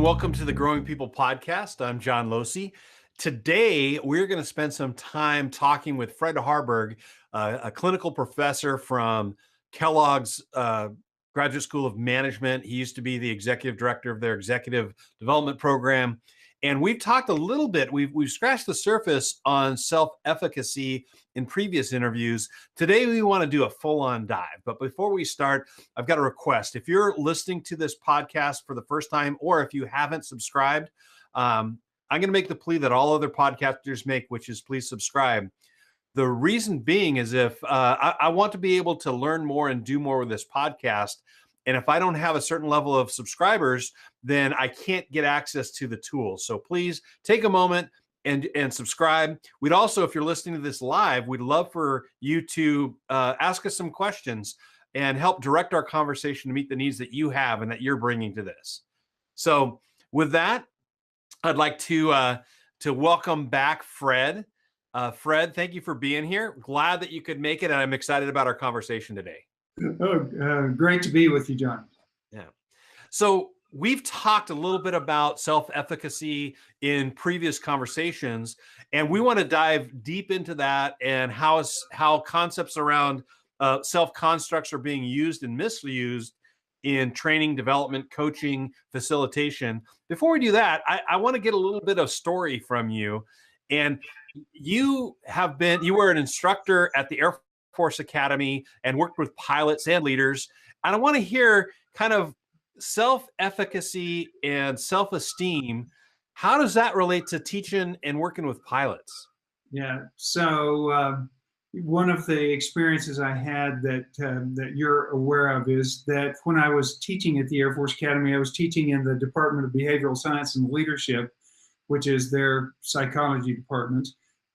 welcome to the Growing People Podcast. I'm John Losey. Today, we're going to spend some time talking with Fred Harburg, a clinical professor from Kellogg's Graduate School of Management. He used to be the executive director of their executive development program. And we've talked a little bit, we've scratched the surface on self-efficacy in previous interviews. Today, we want to do a full-on dive. But before we start, I've got a request. If you're listening to this podcast for the first time, or if you haven't subscribed, I'm going to make the plea that all other podcasters make, which is please subscribe. The reason being is if I want to be able to learn more and do more with this podcast. And if I don't have a certain level of subscribers, then I can't get access to the tools. So please take a moment and subscribe. We'd also, if you're listening to this live, we'd love for you to ask us some questions and help direct our conversation to meet the needs that you have and that you're bringing to this. So with that, I'd like to welcome back Fred. Fred, thank you for being here. Glad that you could make it, and I'm excited about our conversation today. Great to be with you, John. Yeah. So we've talked a little bit about self-efficacy in previous conversations, and we want to dive deep into that and how concepts around self-constructs are being used and misused in training, development, coaching, facilitation. Before we do that, I want to get a little bit of story from you. And you were an instructor at the Air Force Academy and worked with pilots and leaders. And I want to hear kind of self-efficacy and self-esteem. How does that relate to teaching and working with pilots? Yeah, so one of the experiences I had that you're aware of is that when I was teaching at the Air Force Academy, I was teaching in the Department of Behavioral Science and Leadership, which is their psychology department.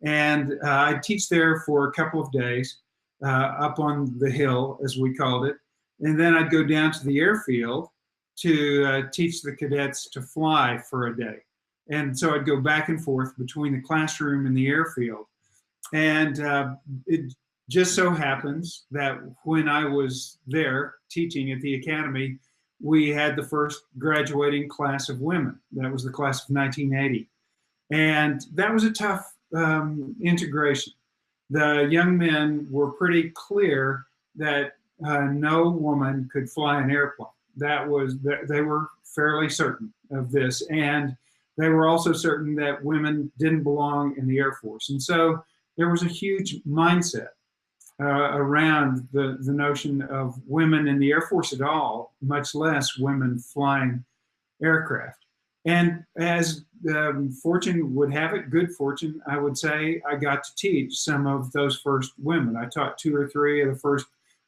And I teach there for a couple of days up on the hill, as we called it. And then I'd go down to the airfield to teach the cadets to fly for a day. And so I'd go back and forth between the classroom and the airfield. And it just so happens that when I was there teaching at the academy, we had the first graduating class of women. That was the class of 1980. And that was a tough integration. The young men were pretty clear that no woman could fly an airplane. They were fairly certain of this. And they were also certain that women didn't belong in the Air Force. And so there was a huge mindset around the notion of women in the Air Force at all, much less women flying aircraft. And as fortune would have it, good fortune, I would say, I got to teach some of those first women. I taught 2 or 3 of the first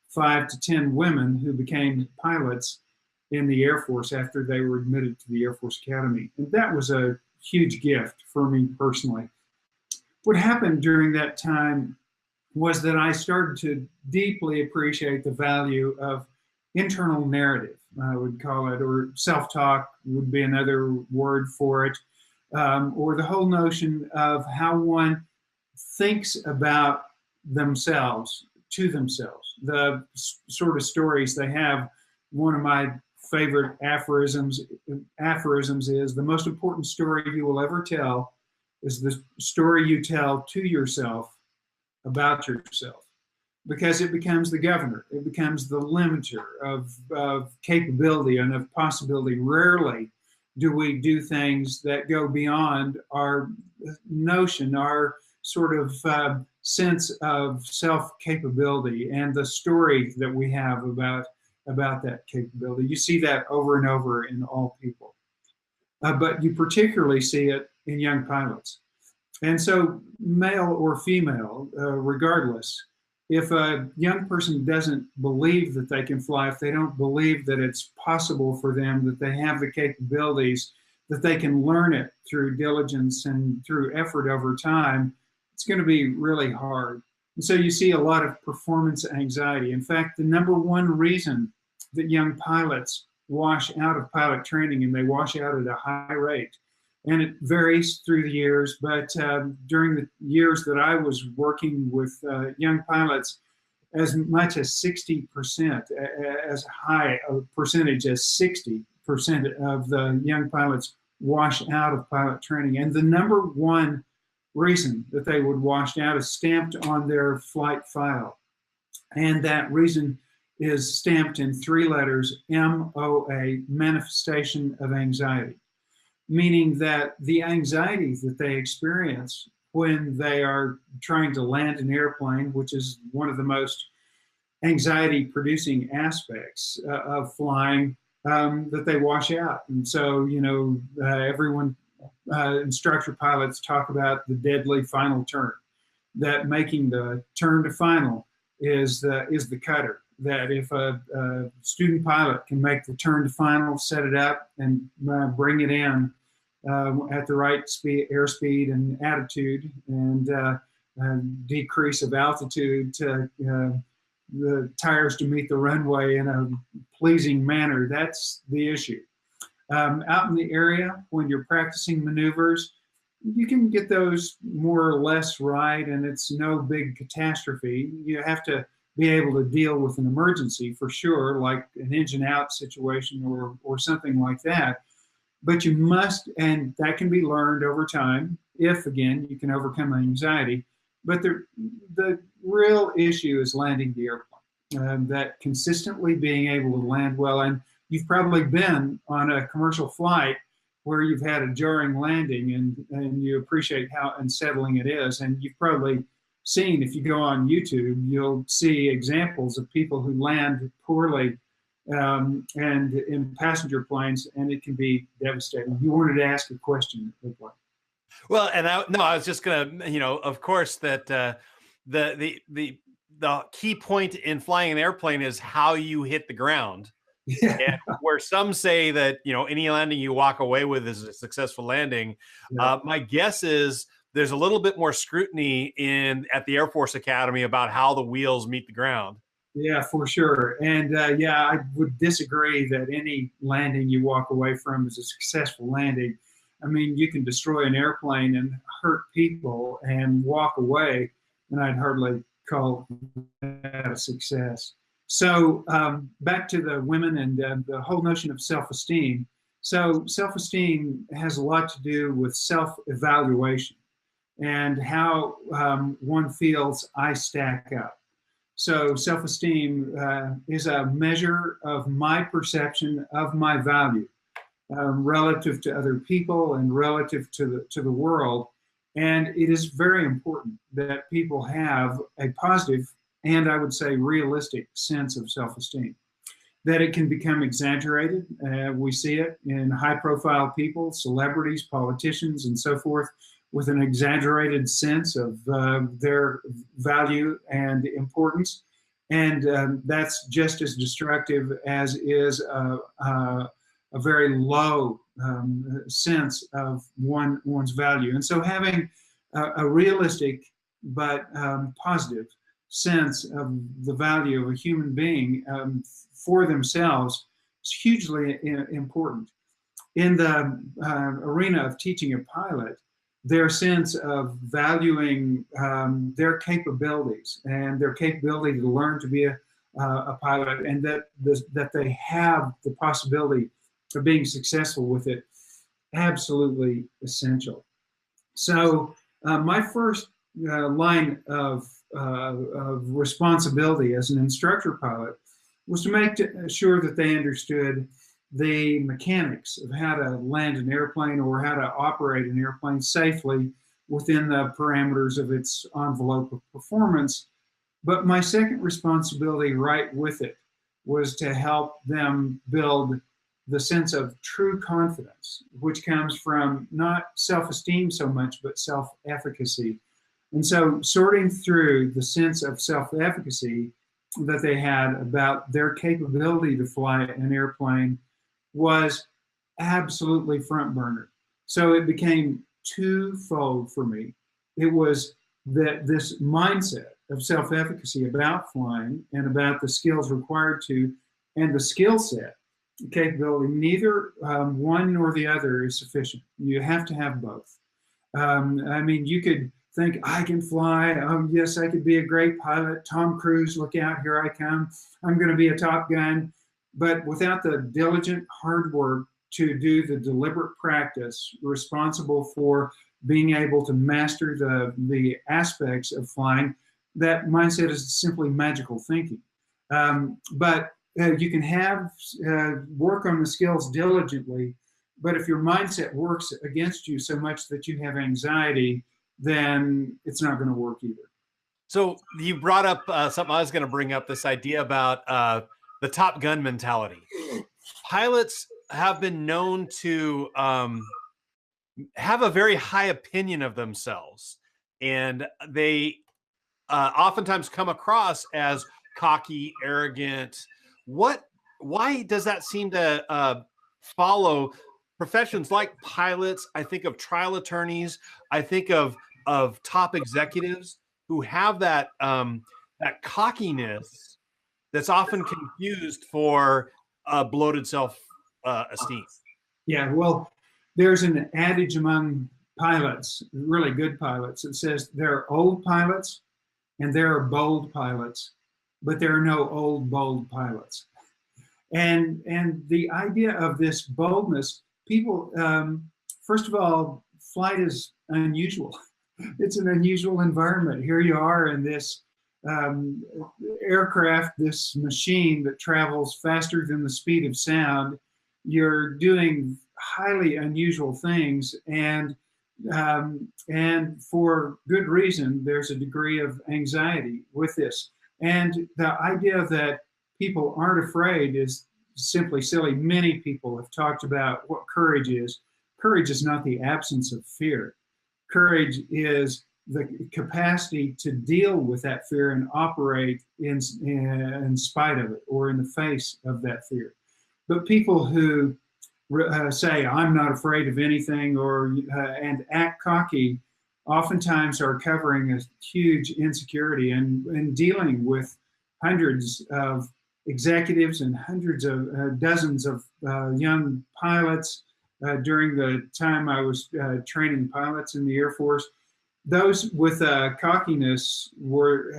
5 to 10 women who became pilots in the Air Force after they were admitted to the Air Force Academy. And that was a huge gift for me personally. What happened during that time was that I started to deeply appreciate the value of internal narrative, I would call it, or self-talk would be another word for it, or the whole notion of how one thinks about themselves to themselves, the sort of stories they have. One of my favorite aphorisms is, the most important story you will ever tell is the story you tell to yourself about yourself, because it becomes the governor. It becomes the limiter of capability and of possibility. Rarely do we do things that go beyond our notion, our sort of sense of self-capability and the story that we have about that capability. You see that over and over in all people. But you particularly see it in young pilots. And so male or female, regardless, if a young person doesn't believe that they can fly, if they don't believe that it's possible for them, that they have the capabilities, that they can learn it through diligence and through effort over time, it's going to be really hard. And so you see a lot of performance anxiety. In fact, the number one reason that young pilots wash out of pilot training, and they wash out at a high rate, and it varies through the years, but during the years that I was working with young pilots, as much as 60%, as high a percentage as 60% of the young pilots wash out of pilot training. And the number one reason that they would wash out is stamped on their flight file. And that reason is stamped in 3 letters, MOA, manifestation of anxiety, meaning that the anxiety that they experience when they are trying to land an airplane, which is one of the most anxiety-producing aspects of flying, that they wash out. And so, everyone, instructor pilots talk about the deadly final turn, that making the turn to final is the cutter. That if a student pilot can make the turn to final, set it up, and bring it in at the right speed, airspeed and attitude, and decrease of altitude to the tires to meet the runway in a pleasing manner, that's the issue. Out in the area, when you're practicing maneuvers, you can get those more or less right, and it's no big catastrophe. You have to be able to deal with an emergency for sure, like an engine out situation or something like that. But you must, and that can be learned over time, if again, you can overcome anxiety. But the real issue is landing the airplane, that consistently being able to land well. And you've probably been on a commercial flight where you've had a jarring landing, and you appreciate how unsettling it is. And you've probably seen, if you go on YouTube, you'll see examples of people who land poorly and in passenger planes, and it can be devastating. You wanted to ask a question. Well, and I was just gonna, of course, that the key point in flying an airplane is how you hit the ground. Yeah. And where some say that, any landing you walk away with is a successful landing. Yeah. My guess is there's a little bit more scrutiny at the Air Force Academy about how the wheels meet the ground. Yeah, for sure. And I would disagree that any landing you walk away from is a successful landing. I mean, you can destroy an airplane and hurt people and walk away, and I'd hardly call that a success. So back to the women and the whole notion of self-esteem. So self-esteem has a lot to do with self-evaluation and how one feels I stack up. So self-esteem is a measure of my perception of my value relative to other people and relative to the world. And it is very important that people have a positive and, I would say, realistic sense of self-esteem. That it can become exaggerated. We see it in high-profile people, celebrities, politicians, and so forth, with an exaggerated sense of their value and importance. And that's just as destructive as is a very low sense of one's value. And so having a realistic but positive sense of the value of a human being for themselves is hugely important. In the arena of teaching a pilot, their sense of valuing their capabilities and their capability to learn to be a pilot, and that they have the possibility of being successful with it, absolutely essential. So my first line of responsibility as an instructor pilot was to make sure that they understood the mechanics of how to land an airplane or how to operate an airplane safely within the parameters of its envelope of performance. But my second responsibility right with it was to help them build the sense of true confidence, which comes from not self-esteem so much, but self-efficacy. And so sorting through the sense of self-efficacy that they had about their capability to fly an airplane was absolutely front burner. So it became twofold for me. It was that this mindset of self-efficacy about flying and about the skills required to, and the skill set, capability, neither one nor the other is sufficient. You have to have both. I mean, you could think, I can fly. Oh, yes, I could be a great pilot. Tom Cruise, look out, here I come. I'm going to be a Top Gun. But without the diligent hard work to do the deliberate practice responsible for being able to master the aspects of flying, that mindset is simply magical thinking. But you can have work on the skills diligently, but if your mindset works against you so much that you have anxiety, then it's not going to work either. So you brought up something I was going to bring up, this idea about the Top Gun mentality. Pilots have been known to have a very high opinion of themselves, and they oftentimes come across as cocky, arrogant. Why does that seem to follow professions like pilots? I think of trial attorneys. I think of top executives who have that that cockiness that's often confused for bloated self-esteem. Yeah, well, there's an adage among pilots, really good pilots, that says there are old pilots and there are bold pilots, but there are no old, bold pilots. And the idea of this boldness, people, first of all, flight is unusual. It's an unusual environment. Here you are in this aircraft, this machine that travels faster than the speed of sound. You're doing highly unusual things, and for good reason. There's a degree of anxiety with this, and the idea that people aren't afraid is simply silly. Many people have talked about what courage is. Courage is not the absence of fear. Courage is the capacity to deal with that fear and operate in spite of it or in the face of that fear. But people who say, I'm not afraid of anything, or and act cocky, oftentimes are covering a huge insecurity and dealing with hundreds of executives and hundreds of dozens of young pilots during the time I was training pilots in the Air Force. Those with cockiness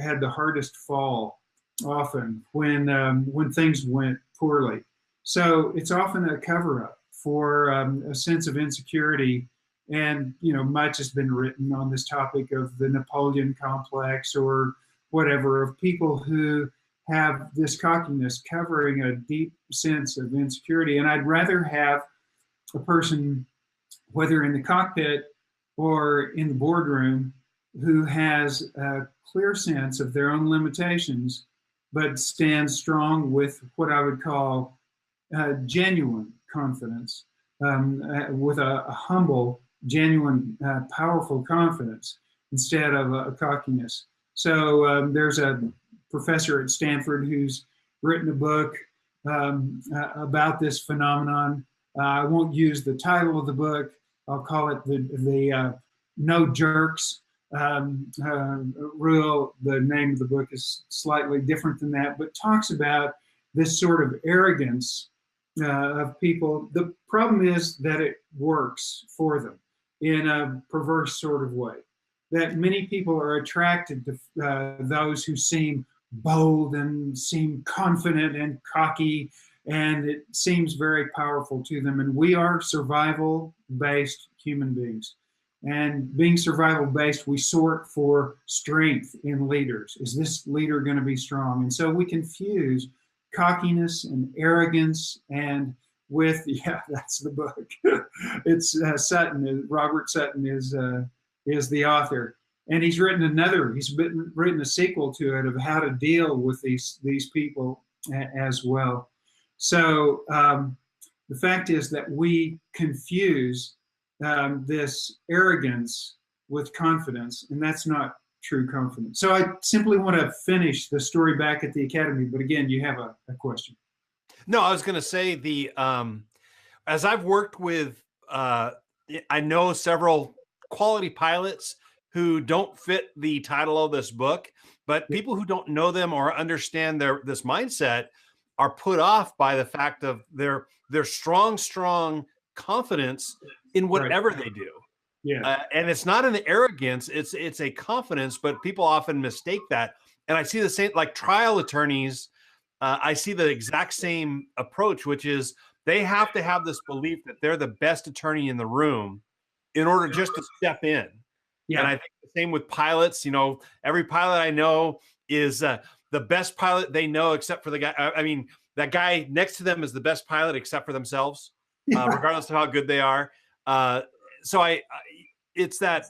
had the hardest fall often when things went poorly. So it's often a cover-up for a sense of insecurity. And much has been written on this topic of the Napoleon complex or whatever, of people who have this cockiness covering a deep sense of insecurity. And I'd rather have a person, whether in the cockpit or in the boardroom, who has a clear sense of their own limitations, but stands strong with what I would call genuine confidence, with a humble, genuine, powerful confidence instead of a cockiness. So there's a professor at Stanford who's written a book about this phenomenon. I won't use the title of the book. I'll call it the No Jerks rule. The name of the book is slightly different than that, but talks about this sort of arrogance of people. The problem is that it works for them in a perverse sort of way, that many people are attracted to those who seem bold and seem confident and cocky, and it seems very powerful to them. And we are survival-based human beings. And being survival-based, we sort for strength in leaders. Is this leader going to be strong? And so we confuse cockiness and arrogance and with, yeah, that's the book. It's Sutton, Robert Sutton is the author. And he's written written a sequel to it of how to deal with these people as well. So the fact is that we confuse this arrogance with confidence, and that's not true confidence. So I simply want to finish the story back at the academy, but again, you have a question. No, I was going to say as I've worked with, I know several quality pilots who don't fit the title of this book, but people who don't know them or understand this mindset are put off by the fact of their strong confidence in whatever they do. Yeah. And it's not an arrogance, it's a confidence, but people often mistake that. And I see the same, like trial attorneys, I see the exact same approach, which is they have to have this belief that they're the best attorney in the room in order just to step in. Yeah. And I think the same with pilots. You know, every pilot I know is the best pilot they know, except for the guy. I mean, that guy next to them is the best pilot except for themselves, regardless of how good they are. So it's that.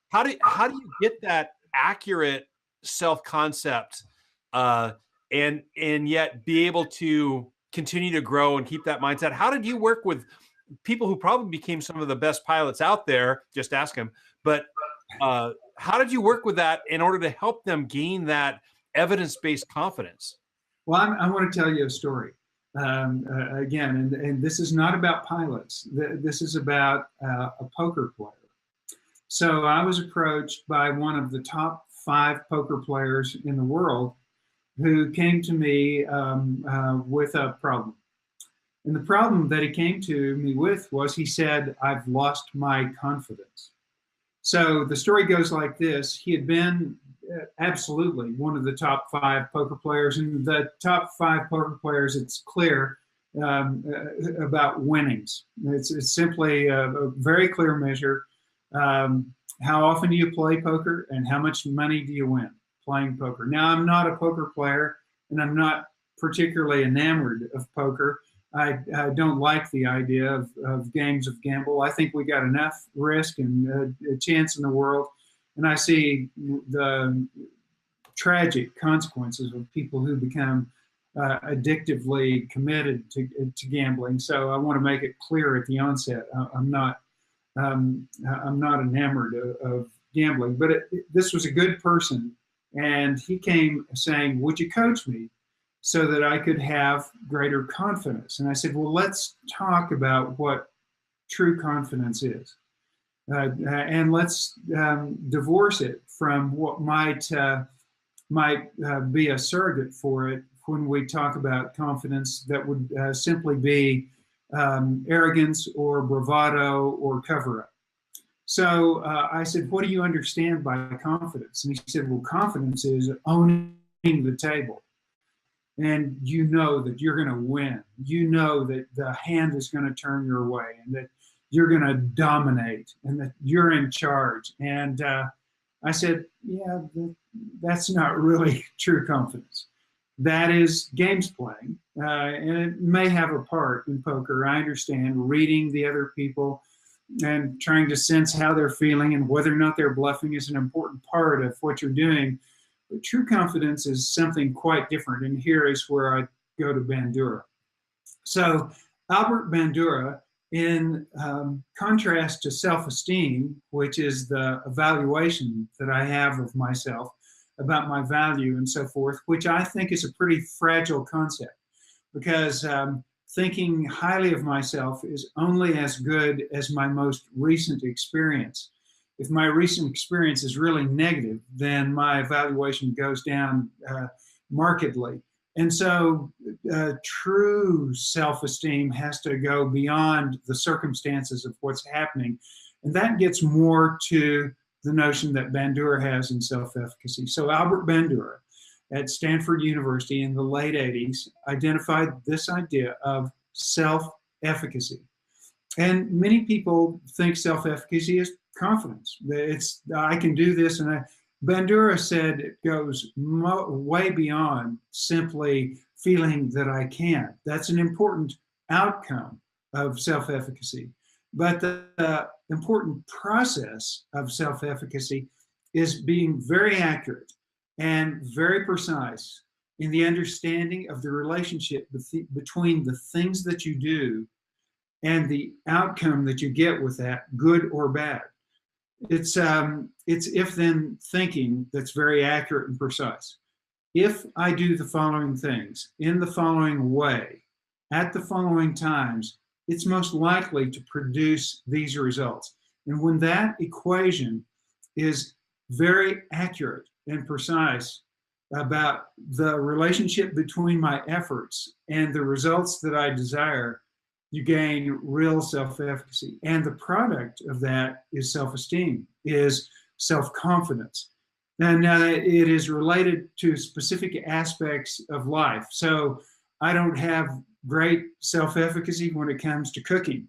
How do you get that accurate self-concept, and yet be able to continue to grow and keep that mindset? How did you work with people who probably became some of the best pilots out there? Just ask them. But how did you work with that in order to help them gain that evidence-based confidence? Well, I want to tell you a story. Again, and this is not about pilots. This is about a poker player. So I was approached by one of the top 5 poker players in the world who came to me with a problem. And the problem that he came to me with was, he said, "I've lost my confidence." So the story goes like this. He had been absolutely one of the top 5 poker players. And the top 5 poker players, it's clear about winnings. It's simply a very clear measure. How often do you play poker, and how much money do you win playing poker? Now, I'm not a poker player, and I'm not particularly enamored of poker. I don't like the idea of games of gamble. I think we got enough risk and a chance in the world, and I see the tragic consequences of people who become addictively committed to gambling. So I want to make it clear at the onset, I'm not enamored of gambling. But this was a good person, and he came saying, "Would you coach me so that I could have greater confidence?" And I said, "Well, let's talk about what true confidence is, and let's divorce it from what might be a surrogate for it when we talk about confidence that would simply be arrogance or bravado or cover-up." So I said, "What do you understand by confidence?" And he said, "Well, confidence is owning the table. And you know that you're going to win. You know that the hand is going to turn your way, and that you're going to dominate, and that you're in charge." And I said, "Yeah, that's not really true confidence. That is games playing, and it may have a part in poker. I understand reading the other people and trying to sense how they're feeling and whether or not they're bluffing is an important part of what you're doing. But true confidence is something quite different, and here is where I go to Bandura." So Albert Bandura, in contrast to self-esteem, which is the evaluation that I have of myself, about my value and so forth, which I think is a pretty fragile concept, because thinking highly of myself is only as good as my most recent experience. If my recent experience is really negative, then my evaluation goes down markedly. And so true self-esteem has to go beyond the circumstances of what's happening. And that gets more to the notion that Bandura has in self-efficacy. So Albert Bandura at Stanford University in the late 80s identified this idea of self-efficacy. And many people think self-efficacy is confidence. It's, I can do this. And Bandura said it goes way beyond simply feeling that I can. That's an important outcome of self-efficacy. But the important process of self-efficacy is being very accurate and very precise in the understanding of the relationship between the things that you do and the outcome that you get with that, good or bad. It's if-then thinking that's very accurate and precise. If I do the following things in the following way, at the following times, it's most likely to produce these results. And when that equation is very accurate and precise about the relationship between my efforts and the results that I desire, you gain real self-efficacy. And the product of that is self-esteem, is self-confidence. And it is related to specific aspects of life. So I don't have great self-efficacy when it comes to cooking.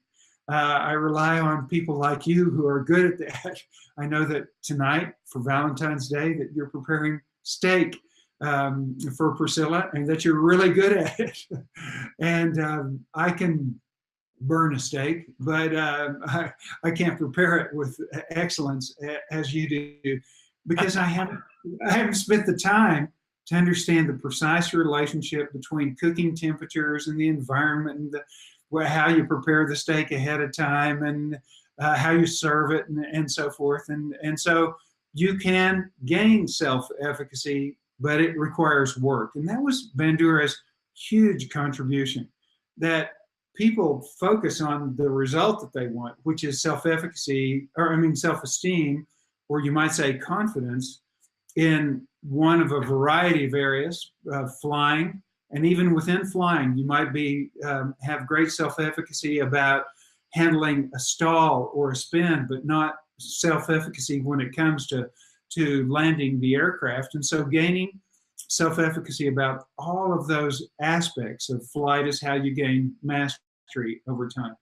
I rely on people like you who are good at that. I know that tonight for Valentine's Day that you're preparing steak for Priscilla and that you're really good at it. And I can burn a steak, but I can't prepare it with excellence as you do, because I haven't spent the time to understand the precise relationship between cooking temperatures and the environment and how you prepare the steak ahead of time and how you serve it and so forth. And so you can gain self-efficacy, but it requires work. And that was Bandura's huge contribution, that people focus on the result that they want, which is self-efficacy, or I mean self-esteem, or you might say confidence, in one of a variety of areas, flying, and even within flying, you might be have great self-efficacy about handling a stall or a spin, but not self-efficacy when it comes to landing the aircraft. And so gaining self-efficacy about all of those aspects of flight is how you gain mastery over time.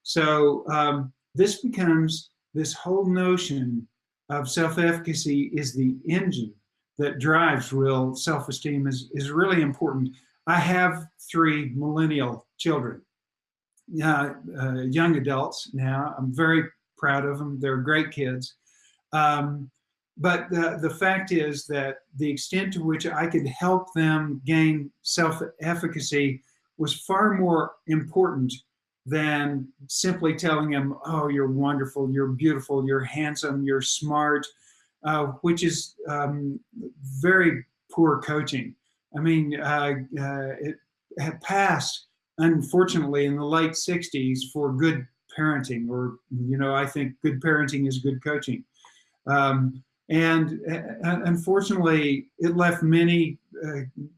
So this becomes this whole notion of self-efficacy is the engine that drives real self-esteem is really important. I have 3 millennial children, young adults now. I'm very proud of them. They're great kids. But the fact is that the extent to which I could help them gain self-efficacy was far more important than simply telling them, oh, you're wonderful, you're beautiful, you're handsome, you're smart, which is very poor coaching. I mean, it had passed, unfortunately, in the late 60s for good parenting, or, I think good parenting is good coaching. And unfortunately, it left many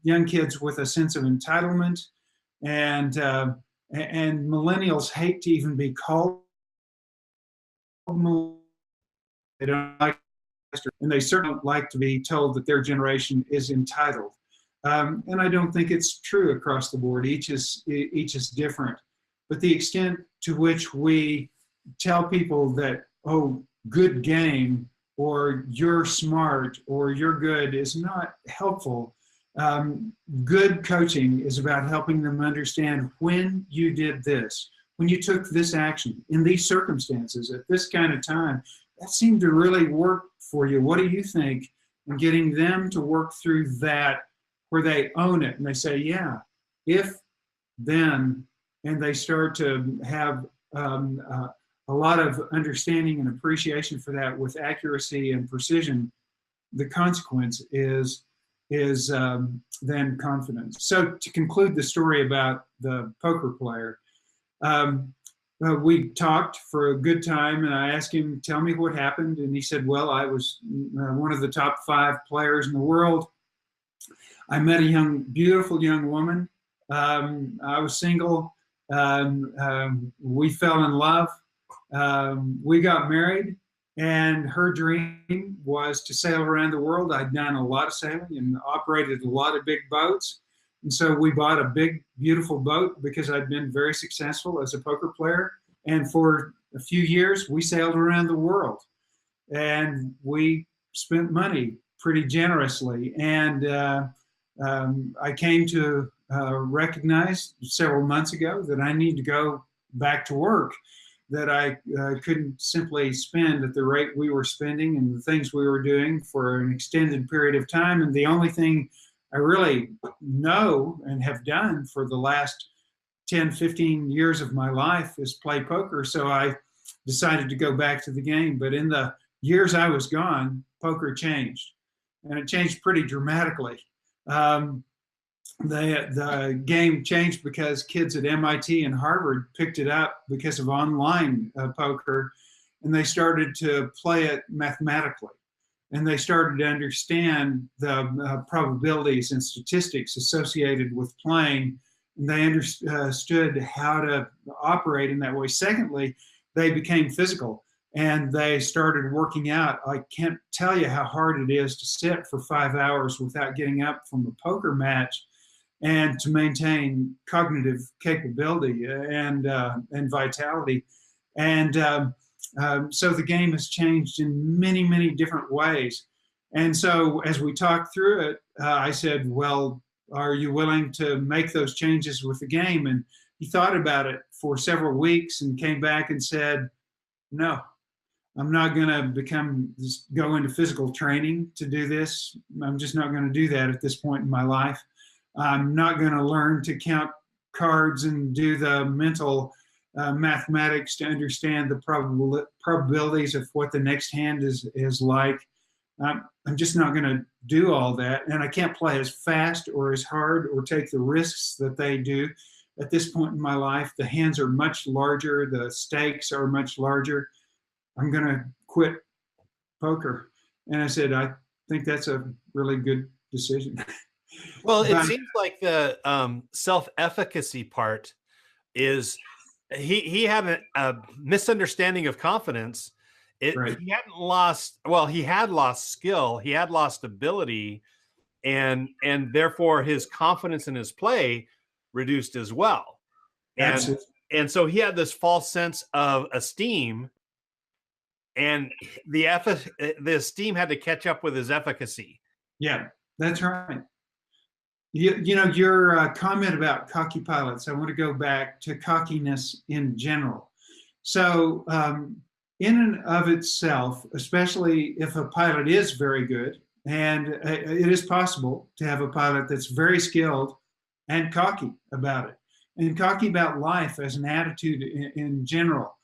young kids with a sense of entitlement, and millennials hate to even be called millennials. They don't like, and they certainly don't like to be told that their generation is entitled. And I don't think it's true across the board. Each is different. But the extent to which we tell people that, oh, good game, or you're smart, or you're good, is not helpful. Good coaching is about helping them understand when you did this, when you took this action in these circumstances at this kind of time, that seemed to really work for you. What do you think? And getting them to work through that where they own it and they say, yeah, if then, and they start to have a lot of understanding and appreciation for that with accuracy and precision, the consequence is then confidence. So to conclude the story about the poker player, we talked for a good time, and I asked him, tell me what happened. And he said, well, I was one of the top 5 players in the world. I met a beautiful young woman. I was single. We fell in love. We got married, and her dream was to sail around the world. I'd done a lot of sailing and operated a lot of big boats. And so we bought a big, beautiful boat because I'd been very successful as a poker player. And for a few years, we sailed around the world. And we spent money pretty generously. And I came to recognize several months ago that I need to go back to work, that I couldn't simply spend at the rate we were spending and the things we were doing for an extended period of time. And the only thing I really know and have done for the last 10, 15 years of my life is play poker. So I decided to go back to the game. But in the years I was gone, poker changed. And it changed pretty dramatically. The game changed because kids at MIT and Harvard picked it up because of online poker, and they started to play it mathematically. And they started to understand the probabilities and statistics associated with playing, and they understood how to operate in that way. Secondly, they became physical. and they started working out. I can't tell you how hard it is to sit for 5 hours without getting up from a poker match and to maintain cognitive capability and vitality. And so the game has changed in many, many different ways. And so as we talked through it, I said, well, are you willing to make those changes with the game? And he thought about it for several weeks and came back and said, no, I'm not going to go into physical training to do this. I'm just not going to do that at this point in my life. I'm not going to learn to count cards and do the mental mathematics to understand the probabilities of what the next hand is like. I'm just not going to do all that. And I can't play as fast or as hard or take the risks that they do. At this point in my life, the hands are much larger. The stakes are much larger. I'm going to quit poker. And I said, I think that's a really good decision. Well, it seems like the self-efficacy part is he had a misunderstanding of confidence. Right. He hadn't lost, well, he had lost skill, he had lost ability, and therefore his confidence in his play reduced as well. And so he had this false sense of esteem, and the esteem had to catch up with his efficacy. Yeah, that's right. You know, your comment about cocky pilots, I want to go back to cockiness in general. So in and of itself, especially if a pilot is very good, and it is possible to have a pilot that's very skilled and cocky about it, and cocky about life as an attitude in general.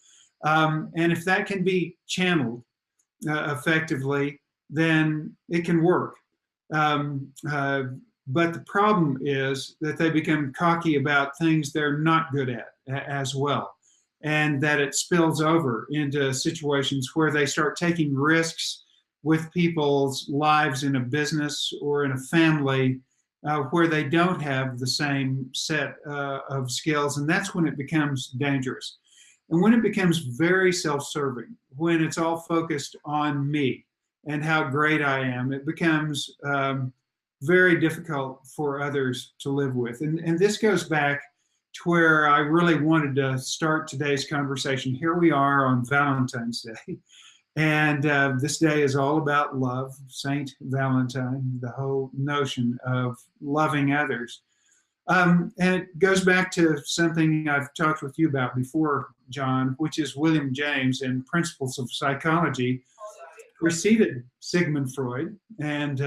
And if that can be channeled effectively, then it can work. But the problem is that they become cocky about things they're not good at as well. And that it spills over into situations where they start taking risks with people's lives in a business or in a family where they don't have the same set of skills. And that's when it becomes dangerous. And when it becomes very self-serving, when it's all focused on me and how great I am, it becomes very difficult for others to live with. And this goes back to where I really wanted to start today's conversation. Here we are on Valentine's Day. And this day is all about love, Saint Valentine, the whole notion of loving others. And it goes back to something I've talked with you about before, John, which is William James and Principles of Psychology preceded Sigmund Freud and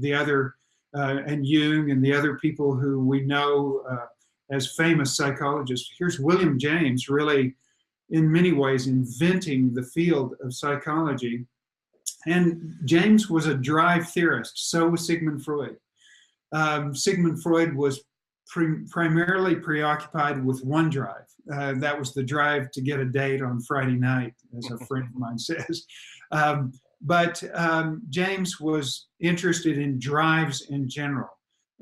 the other and Jung and the other people who we know as famous psychologists. Here's William James really, in many ways, inventing the field of psychology. And James was a drive theorist. So was Sigmund Freud. Sigmund Freud was primarily preoccupied with one drive. That was the drive to get a date on Friday night, as a friend of mine says. But James was interested in drives in general.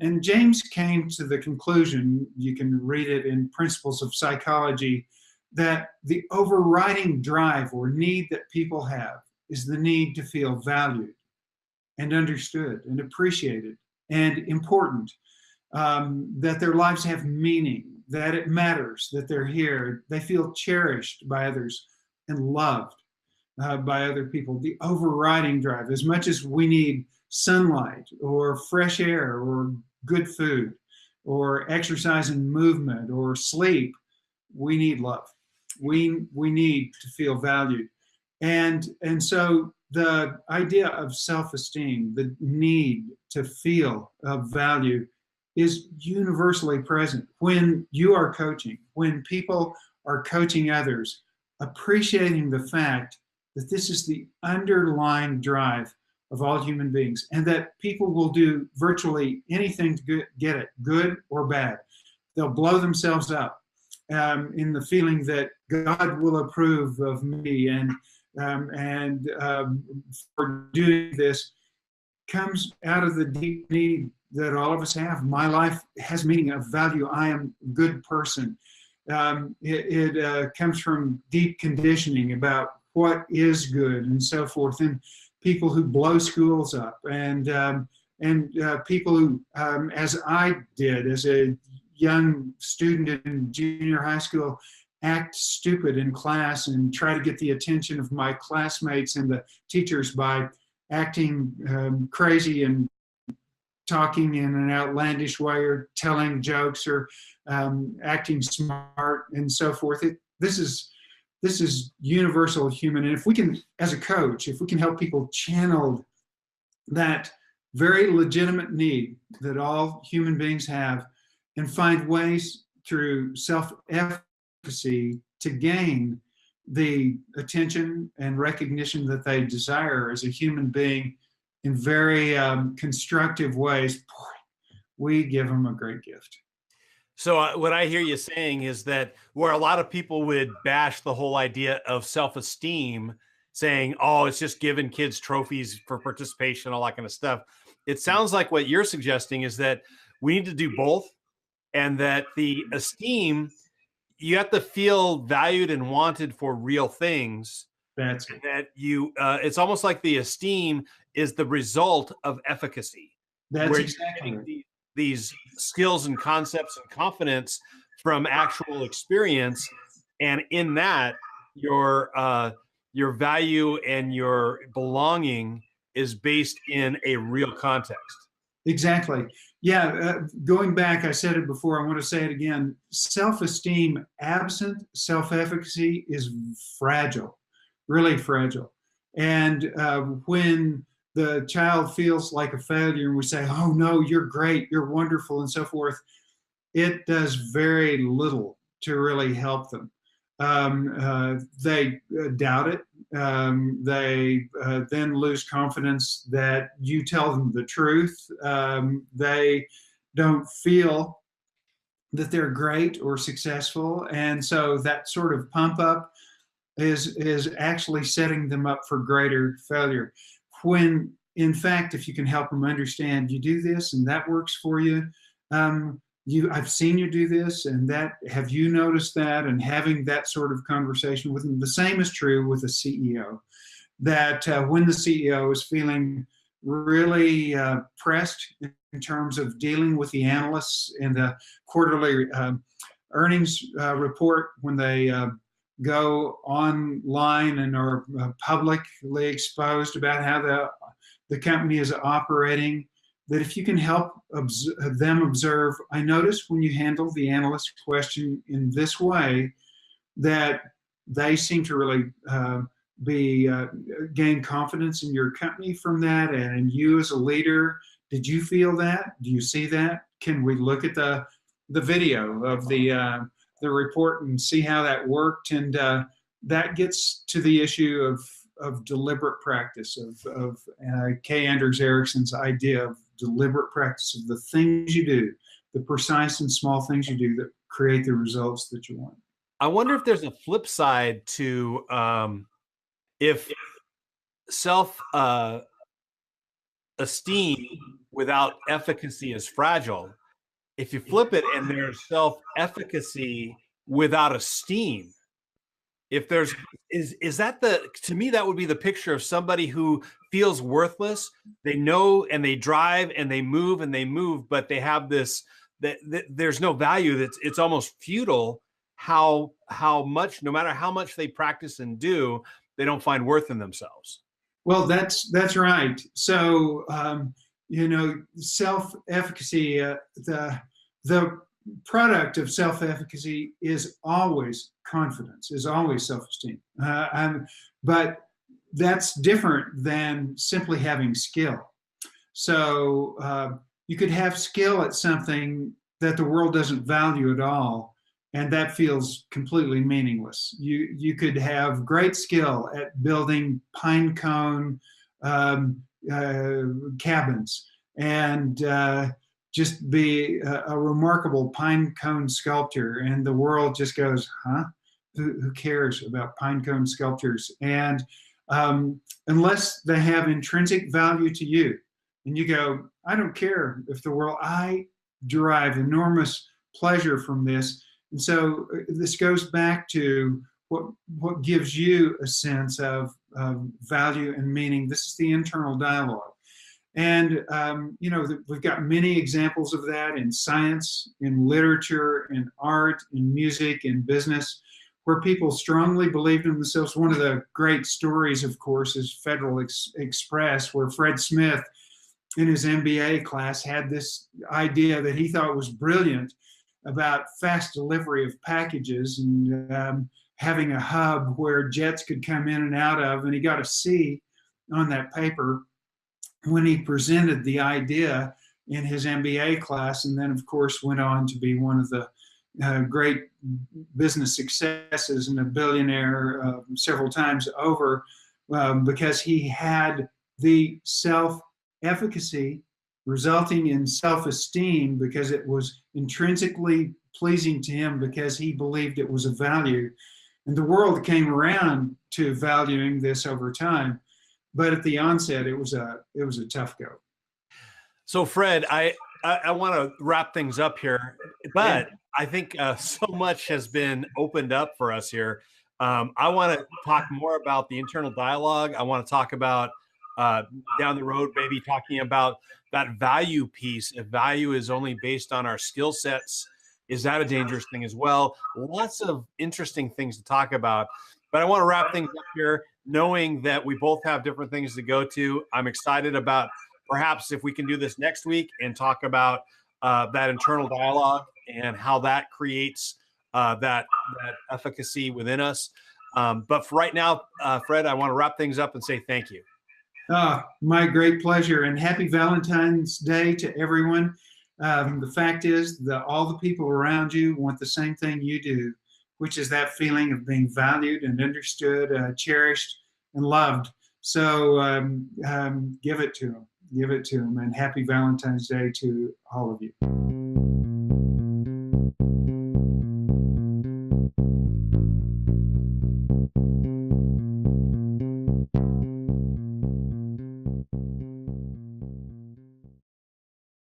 And James came to the conclusion, you can read it in Principles of Psychology, that the overriding drive or need that people have is the need to feel valued and understood and appreciated and important, that their lives have meaning, that it matters, that they're here, they feel cherished by others and loved by other people. The overriding drive, as much as we need sunlight or fresh air or good food or exercise and movement or sleep, we need love. We need to feel valued. And so the idea of self-esteem, the need to feel of value, is universally present when you are coaching, when people are coaching others, appreciating the fact that this is the underlying drive of all human beings, and that people will do virtually anything to get it, good or bad. They'll blow themselves up in the feeling that God will approve of me, and for doing this comes out of the deep need that all of us have. My life has meaning, of value. I am a good person. It comes from deep conditioning about what is good and so forth, and people who blow schools up, and people who, as I did as a young student in junior high school, act stupid in class and try to get the attention of my classmates and the teachers by acting crazy and talking in an outlandish way or telling jokes or acting smart and so forth. This is universal human. And if we can, as a coach, if we can help people channel that very legitimate need that all human beings have and find ways through self-efficacy to gain the attention and recognition that they desire as a human being in very constructive ways, boy, we give them a great gift. So what I hear you saying is that where a lot of people would bash the whole idea of self-esteem, saying, oh, it's just giving kids trophies for participation, all that kind of stuff. It sounds like what you're suggesting is that we need to do both, and that the esteem, you have to feel valued and wanted for real things. That's it. That you, it's almost like the esteem is the result of efficacy. That's where exactly right. These skills and concepts and confidence from actual experience, and in that your value and your belonging is based in a real context. Exactly. Yeah. Going back, I said it before, I want to say it again. Self-esteem absent self-efficacy is fragile, really fragile. And when the child feels like a failure and we say, oh no, you're great, you're wonderful, and so forth, it does very little to really help them. They doubt it. They then lose confidence that you tell them the truth. They don't feel that they're great or successful. And so that sort of pump up is actually setting them up for greater failure. When in fact, if you can help them understand, you do this and that works for you. I've seen you do this and that, have you noticed that? And having that sort of conversation with them. The same is true with a CEO, that when the CEO is feeling really pressed in terms of dealing with the analysts in the quarterly earnings report, when they go online and are publicly exposed about how the company is operating, that if you can help them observe, I noticed when you handle the analyst question in this way, that they seem to really gain confidence in your company from that, and in you as a leader. Did you feel that? Do you see that? Can we look at the video of the report and see how that worked? And that gets to the issue of deliberate practice, of K. Anders Ericsson's idea of deliberate practice of the things you do, the precise and small things you do that create the results that you want. I wonder if there's a flip side to if self-esteem without efficacy is fragile. If you flip it and there's self-efficacy without esteem, if there's, is that to me, that would be the picture of somebody who feels worthless. They know and they drive and they move, but they have this, that there's no value. It's almost futile how much, no matter how much they practice and do, they don't find worth in themselves. Well, that's right. So, self-efficacy, the product of self-efficacy is always confidence, is always self-esteem. But that's different than simply having skill. So you could have skill at something that the world doesn't value at all, and that feels completely meaningless. You could have great skill at building pine cone cabins and just be a remarkable pine cone sculptor, and the world just goes, huh? Who cares about pine cone sculptures? And unless they have intrinsic value to you, and you go, I don't care if the world, I derive enormous pleasure from this. And so this goes back to what gives you a sense of value and meaning. This is the internal dialogue. And, we've got many examples of that in science, in literature, in art, in music, in business, where people strongly believed in themselves. One of the great stories, of course, is Federal Express, where Fred Smith, in his MBA class, had this idea that he thought was brilliant about fast delivery of packages and having a hub where jets could come in and out of. And he got a C on that paper when he presented the idea in his MBA class, and then, of course, went on to be one of the great business successes and a billionaire several times over, because he had the self-efficacy resulting in self-esteem, because it was intrinsically pleasing to him, because he believed it was a value. And the world came around to valuing this over time. But at the onset, it was a tough go. So, Fred, I want to wrap things up here, but yeah. I think so much has been opened up for us here. I want to talk more about the internal dialogue. I want to talk about down the road, maybe talking about that value piece. If value is only based on our skill sets, is that a dangerous thing as well? Lots of interesting things to talk about. But I want to wrap things up here, knowing that we both have different things to go to. I'm excited about perhaps if we can do this next week and talk about that internal dialogue and how that creates that efficacy within us. But for right now, Fred, I want to wrap things up and say thank you. My great pleasure, and happy Valentine's Day to everyone. The fact is that all the people around you want the same thing you do, which is that feeling of being valued and understood, cherished, and loved. So give it to them. Give it to them. And happy Valentine's Day to all of you.